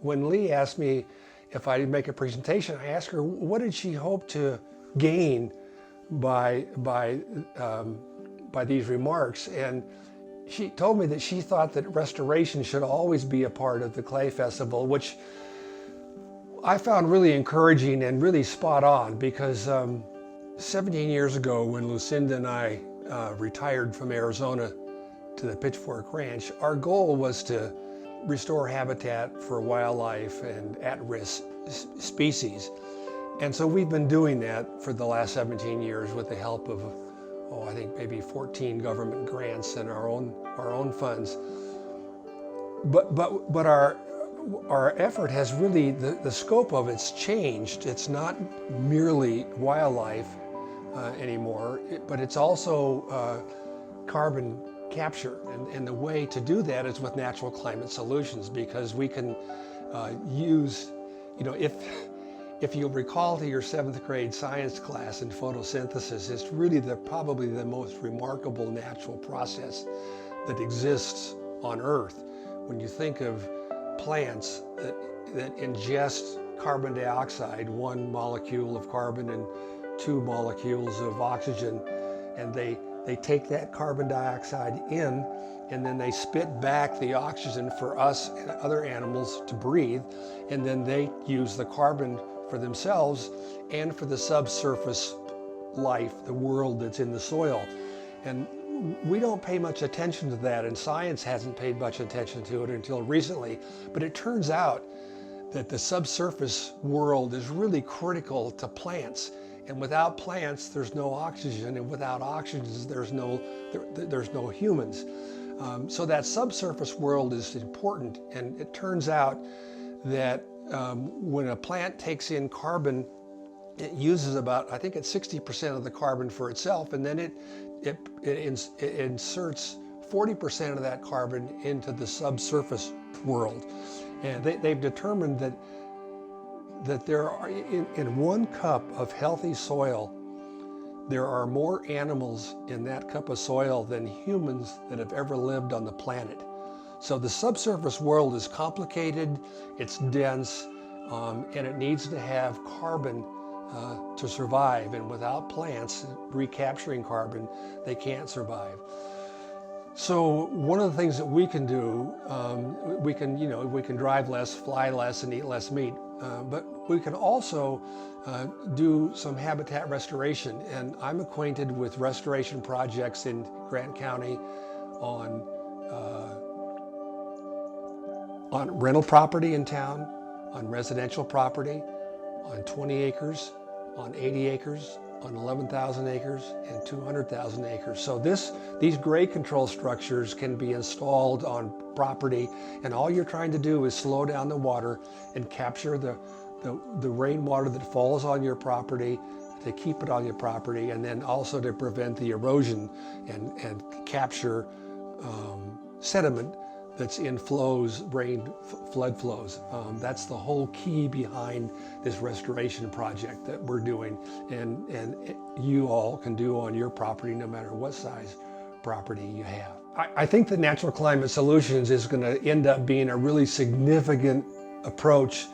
when Lee asked me if I'd make a presentation, I asked her what did she hope to gain by these remarks, and she told me that she thought that restoration should always be a part of the Clay Festival, which I found really encouraging and really spot on, because 17 years ago when Lucinda and I retired from Arizona to the Pitchfork Ranch, our goal was to restore habitat for wildlife and at-risk species. And so we've been doing that for the last 17 years with the help of, I think maybe 14 government grants and our own funds. But our effort has really, the scope of it's changed. It's not merely wildlife anymore, but it's also carbon capture. And the way to do that is with natural climate solutions, because we can use, if you'll recall to your 7th grade science class in photosynthesis, it's really probably the most remarkable natural process that exists on Earth. When you think of plants that ingest carbon dioxide, 1 molecule of carbon and 2 molecules of oxygen, and they take that carbon dioxide in, and then they spit back the oxygen for us and other animals to breathe, and then they use the carbon for themselves and for the subsurface life, the world that's in the soil. And we don't pay much attention to that, and science hasn't paid much attention to it until recently. But it turns out that the subsurface world is really critical to plants. And without plants, there's no oxygen, and without oxygen, there's no humans. So that subsurface world is important, and it turns out that when a plant takes in carbon, it uses about, I think it's 60% of the carbon for itself, and then it inserts 40% of that carbon into the subsurface world. And they've determined that there are, in 1 cup of healthy soil, there are more animals in that cup of soil than humans that have ever lived on the planet. So the subsurface world is complicated, it's dense, and it needs to have carbon to survive. And without plants recapturing carbon, they can't survive. So one of the things that we can do, we can drive less, fly less, and eat less meat. But we can also do some habitat restoration. And I'm acquainted with restoration projects in Grant County on rental property in town, on residential property, on 20 acres, on 80 acres, on 11,000 acres, and 200,000 acres. So these grade control structures can be installed on property, and all you're trying to do is slow down the water and capture the rainwater that falls on your property, to keep it on your property, and then also to prevent the erosion and capture sediment that's in flows, flood flows. That's the whole key behind this restoration project that we're doing, and you all can do on your property, no matter what size property you have. I think that natural climate solutions is going to end up being a really significant approach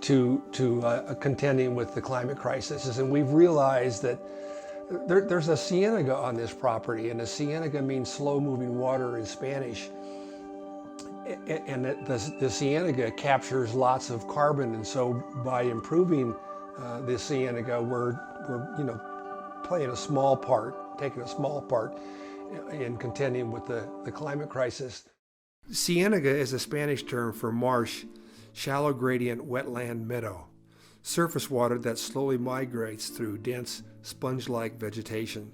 to contending with the climate crisis. And we've realized that there's a cienega on this property, and a cienega means slow-moving water in Spanish. And the cienega captures lots of carbon, and so by improving the cienega, we're playing a small part, taking a small part in contending with the climate crisis. Cienega is a Spanish term for marsh, shallow gradient wetland meadow, surface water that slowly migrates through dense sponge-like vegetation.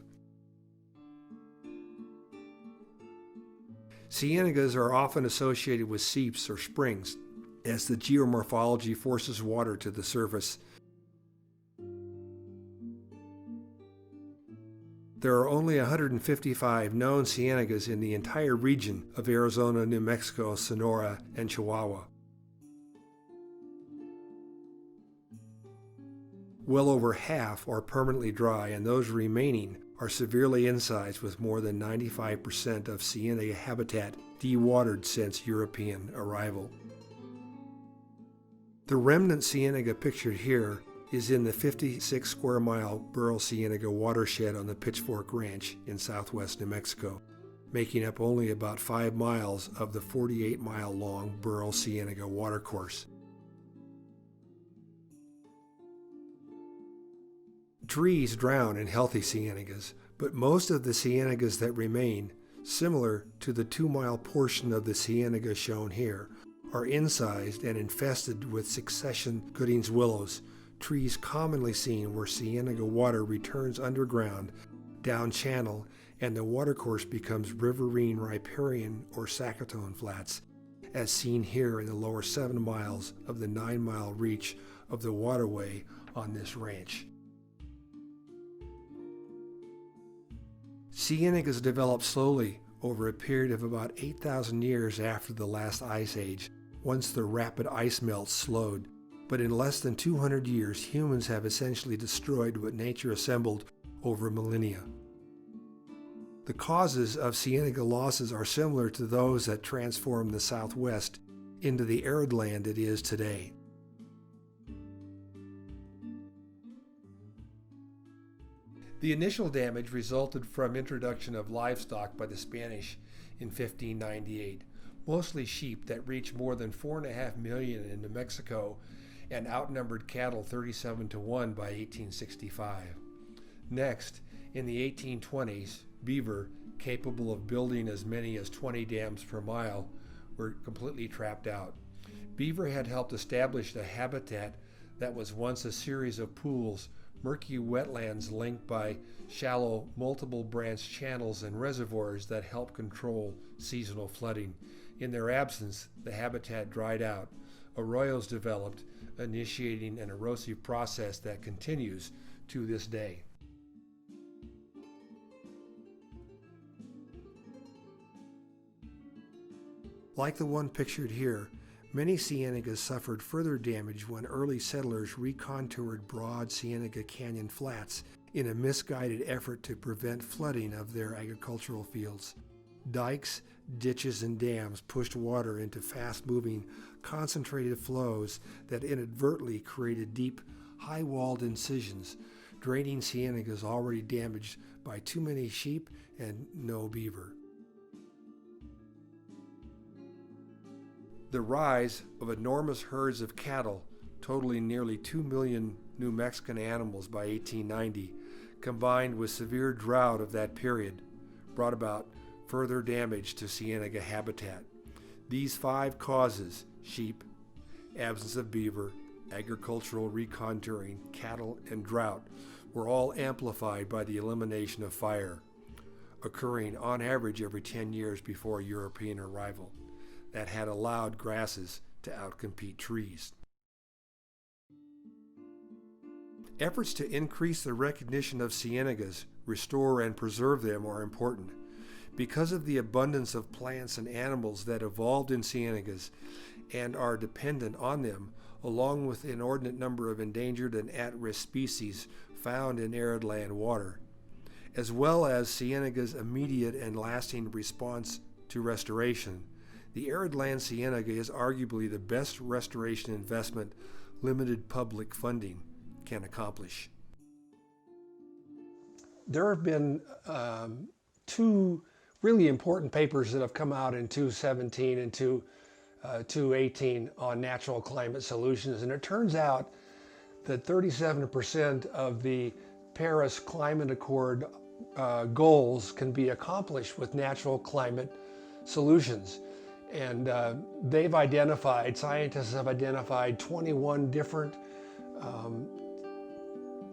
Cienegas are often associated with seeps or springs, as the geomorphology forces water to the surface. There are only 155 known cienegas in the entire region of Arizona, New Mexico, Sonora, and Chihuahua. Well over half are permanently dry, and those remaining are severely incised, with more than 95% of cienega habitat dewatered since European arrival. The remnant Cienega pictured here is in the 56 square mile Burl Cienega watershed on the Pitchfork Ranch in southwest New Mexico, making up only about 5 miles of the 48-mile long Burl Cienega watercourse. Trees drown in healthy Cienegas, but most of the Cienegas that remain, similar to the 2-mile portion of the Cienega shown here, are incised and infested with succession Gooding's willows, trees commonly seen where Cienega water returns underground, down channel, and the watercourse becomes riverine riparian or saccatone flats, as seen here in the lower 7 miles of the 9-mile reach of the waterway on this ranch. Cienegas developed slowly over a period of about 8,000 years after the last ice age, once the rapid ice melt slowed. But in less than 200 years, humans have essentially destroyed what nature assembled over millennia. The causes of Cienega losses are similar to those that transformed the Southwest into the arid land it is today. The initial damage resulted from introduction of livestock by the Spanish in 1598, mostly sheep that reached more than 4.5 million in New Mexico and outnumbered cattle 37 to 1 by 1865. Next, in the 1820s, beaver, capable of building as many as 20 dams per mile, were completely trapped out. Beaver had helped establish a habitat that was once a series of pools, murky wetlands linked by shallow, multiple branch channels and reservoirs that help control seasonal flooding. In their absence, the habitat dried out. Arroyos developed, initiating an erosive process that continues to this day. Like the one pictured here, many Cienegas suffered further damage when early settlers recontoured broad Cienega Canyon flats in a misguided effort to prevent flooding of their agricultural fields. Dikes, ditches, and dams pushed water into fast-moving, concentrated flows that inadvertently created deep, high-walled incisions, draining Cienegas already damaged by too many sheep and no beaver. The rise of enormous herds of cattle, totaling nearly 2 million New Mexican animals by 1890, combined with severe drought of that period, brought about further damage to Cienega habitat. These 5 causes, sheep, absence of beaver, agricultural recontouring, cattle, and drought, were all amplified by the elimination of fire, occurring on average every 10 years before European arrival, that had allowed grasses to outcompete trees. Efforts to increase the recognition of Cienegas, restore and preserve them are important. Because of the abundance of plants and animals that evolved in Cienegas and are dependent on them, along with the inordinate number of endangered and at-risk species found in arid land water, as well as Cienega's immediate and lasting response to restoration, the arid land Cienega is arguably the best restoration investment limited public funding can accomplish. There have been 2 really important papers that have come out in 2017 and 2018 on natural climate solutions, and it turns out that 37% of the Paris Climate Accord goals can be accomplished with natural climate solutions. And scientists have identified 21 different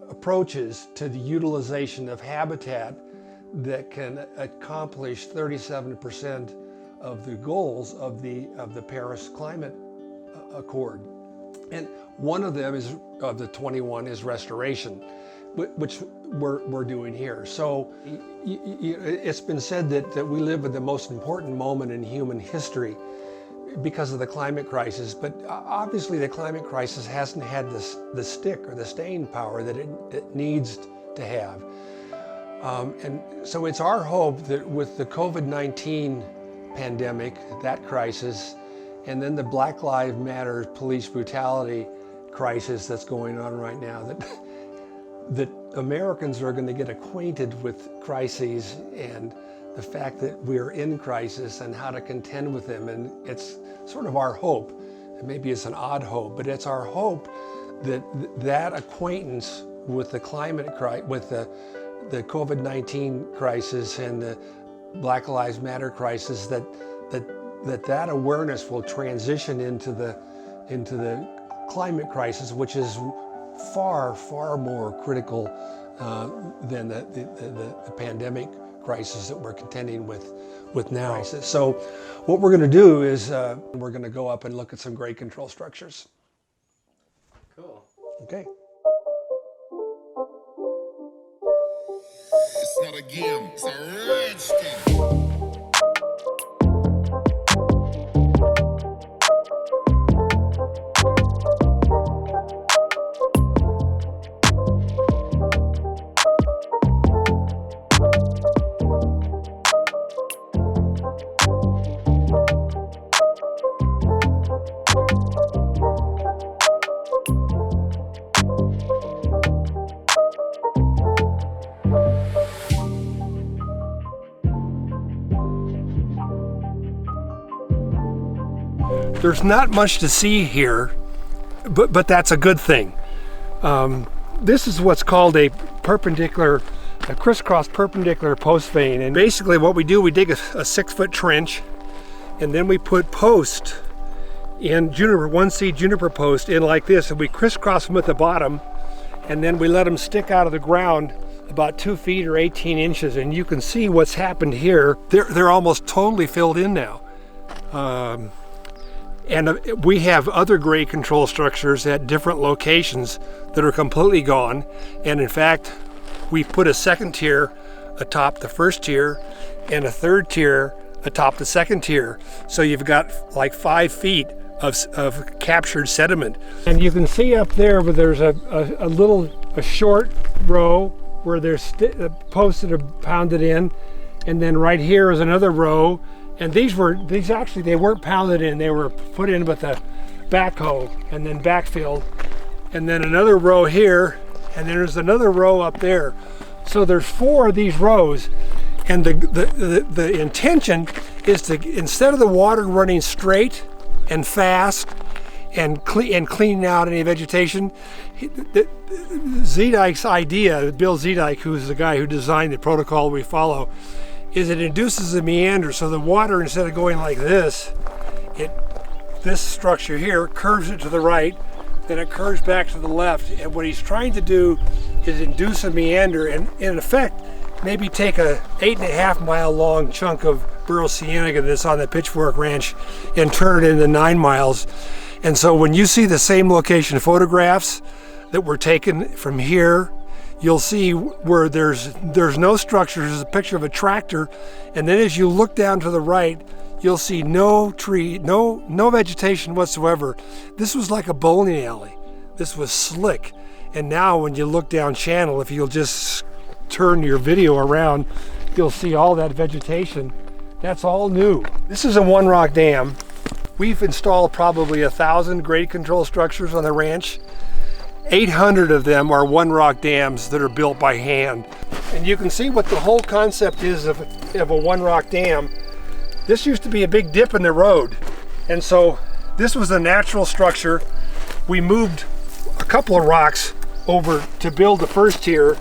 approaches to the utilization of habitat that can accomplish 37% of the goals of the Paris Climate Accord. And one of them of the 21 is restoration, which we're doing here. So it's been said that we live at the most important moment in human history because of the climate crisis, but obviously the climate crisis hasn't had the stick or the staying power that it needs to have. And so it's our hope that with the COVID-19 pandemic, that crisis, and then the Black Lives Matter police brutality crisis that's going on right now, that Americans are going to get acquainted with crises and the fact that we're in crisis and how to contend with them. And it's sort of our hope, and maybe it's an odd hope, but it's our hope that that acquaintance with the climate crisis, with the COVID-19 crisis and the Black Lives Matter crisis, that awareness will transition into the climate crisis, which is far, far more critical than the pandemic crisis that we're contending with now. So what we're going to do is we're going to go up and look at some grade control structures. Cool. Okay. It's not a game, it's a rich thing. There's not much to see here, but that's a good thing. This is what's called a crisscross perpendicular post vein. And basically what we do, we dig a 6-foot trench, and then we put post in juniper, 1C juniper post in like this, and we crisscross them at the bottom, and then we let them stick out of the ground about 2 feet or 18 inches. And you can see what's happened here. They're almost totally filled in now. And we have other grade control structures at different locations that are completely gone. And in fact, we put a second tier atop the first tier and a third tier atop the second tier. So you've got like 5 feet of captured sediment. And you can see up there where there's a short row where there's posts that are pounded in. And then right here is another row. And these actually, they weren't pounded in, they were put in with a backhoe and then backfilled. And then another row here, and then there's another row up there. So there's 4 of these rows. And the intention is to, instead of the water running straight and fast and cleaning out any vegetation, Zedike's idea, Bill Zedike, who's the guy who designed the protocol we follow, is it induces a meander. So the water, instead of going like this, this structure here curves it to the right, then it curves back to the left. And what he's trying to do is induce a meander and in effect maybe take a 8.5 mile long chunk of Burro Cienega that's on the Pitchfork Ranch and turn it into 9 miles. And so when you see the same location photographs that were taken from here, you'll see where there's no structures. There's a picture of a tractor, and then as you look down to the right, you'll see no tree, no vegetation whatsoever. This was like a bowling alley. This was slick. And now when you look down channel, if you'll just turn your video around, you'll see all that vegetation. That's all new. This is a one rock dam. We've installed probably 1,000 grade control structures on the ranch. 800 of them are one rock dams that are built by hand. And you can see what the whole concept is of a one rock dam. This used to be a big dip in the road. And so this was a natural structure. We moved a couple of rocks over to build the first tier.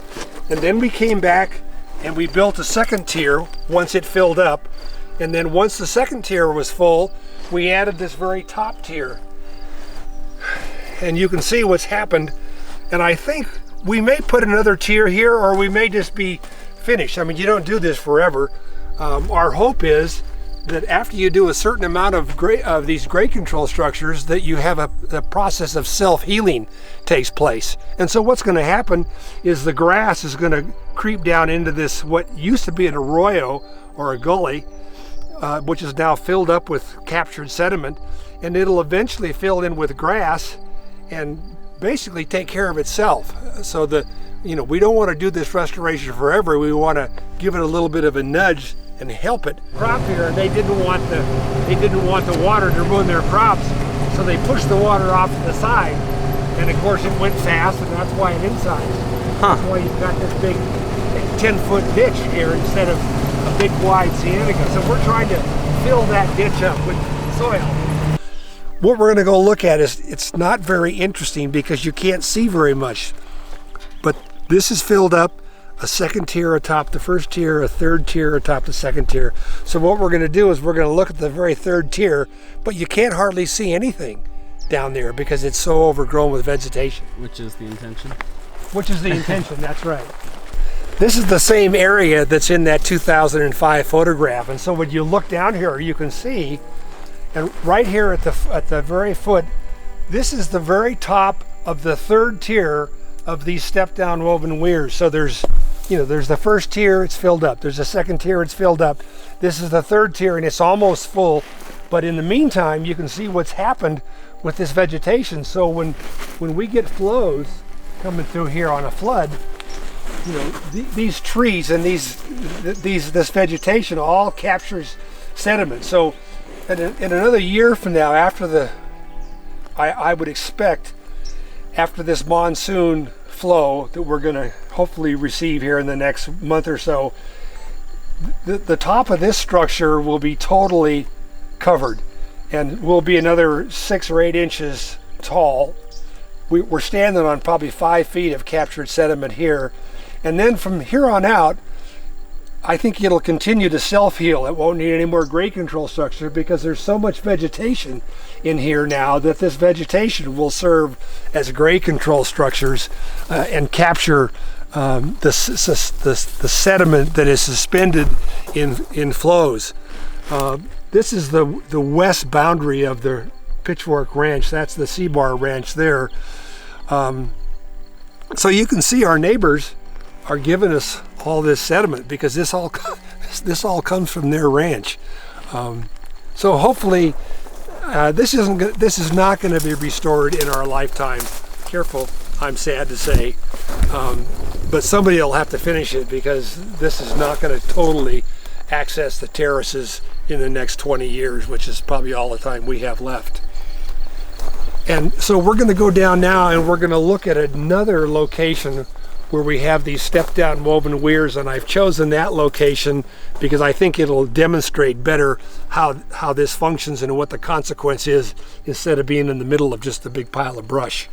And then we came back and we built a second tier once it filled up. And then once the second tier was full, we added this very top tier. And you can see what's happened. And I think we may put another tier here, or we may just be finished. I mean, you don't do this forever. Our hope is that after you do a certain amount of these grade control structures, that you have a process of self-healing takes place. And so what's going to happen is the grass is going to creep down into this, what used to be an arroyo or a gully, which is now filled up with captured sediment, and it'll eventually fill in with grass and basically take care of itself. So we don't want to do this restoration forever. We want to give it a little bit of a nudge and help it. Crop here, and they didn't want the water to ruin their crops, so they pushed the water off to the side, and of course it went fast, and that's why it insized. That's why you've got this big 10-foot ditch here instead of a big wide Cienegas. So we're trying to fill that ditch up with soil. What we're going to go look at is, it's not very interesting because you can't see very much, but this is filled up, a second tier atop the first tier, a third tier atop the second tier. So what we're going to do is we're going to look at the very third tier, but you can't hardly see anything down there because it's so overgrown with vegetation. Which is the intention? Which is the intention, that's right. This is the same area that's in that 2005 photograph, and so when you look down here, you can see, and right here at the very foot, this is the very top of the third tier of these step-down woven weirs. So there's the first tier, it's filled up. There's a second tier, it's filled up. This is the third tier, and it's almost full. But in the meantime, you can see what's happened with this vegetation. So when we get flows coming through here on a flood, these trees and this vegetation all captures sediment. So in another year from now, I would expect, after this monsoon flow that we're going to hopefully receive here in the next month or so, the top of this structure will be totally covered and will be another 6 or 8 inches tall. We're standing on probably 5 feet of captured sediment here. And then from here on out, I think it'll continue to self-heal. It won't need any more grade control structure because there's so much vegetation in here now that this vegetation will serve as grade control structures and capture the sediment that is suspended in flows. This is the west boundary of the Pitchfork Ranch. That's the C-Bar Ranch there. So you can see our neighbors are giving us all this sediment because this all comes from their ranch. So hopefully this is not going to be restored in our lifetime. Careful, I'm sad to say, but somebody will have to finish it because this is not going to totally access the terraces in the next 20 years, which is probably all the time we have left. And so we're going to go down now and we're going to look at another location where we have these step-down woven weirs, and I've chosen that location because I think it'll demonstrate better how this functions and what the consequence is, instead of being in the middle of just a big pile of brush.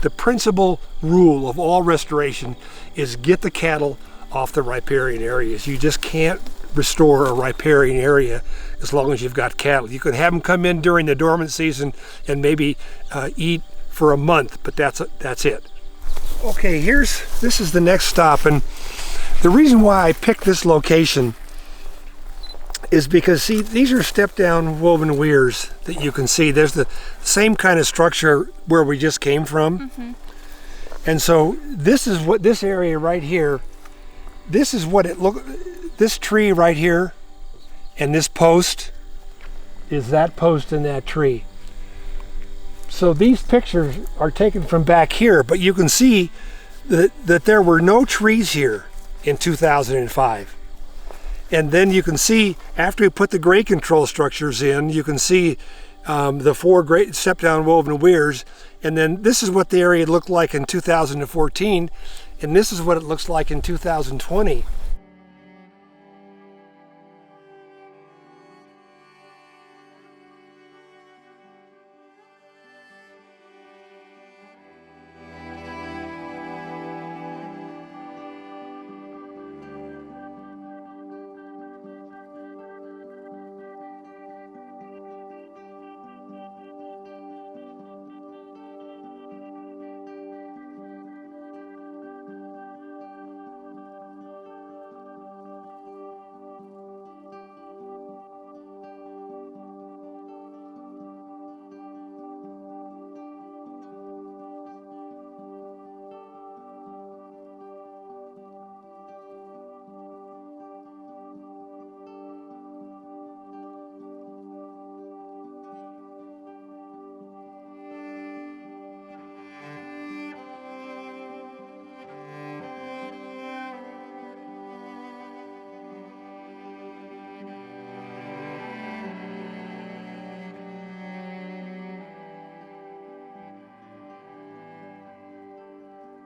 The principal rule of all restoration is get the cattle off the riparian areas. You just can't restore a riparian area as long as you've got cattle. You can have them come in during the dormant season and maybe eat for a month, but that's it. Okay, this is the next stop, and the reason why I picked this location is because, see, these are step-down woven weirs that you can see. There's the same kind of structure where we just came from. Mm-hmm. And so this is what this area right here, this is what this tree right here, and this post is that post and that tree. So these pictures are taken from back here, but you can see that there were no trees here in 2005. And then you can see, after we put the grade control structures in, you can see the 4 great step-down woven weirs. And then this is what the area looked like in 2014, and this is what it looks like in 2020.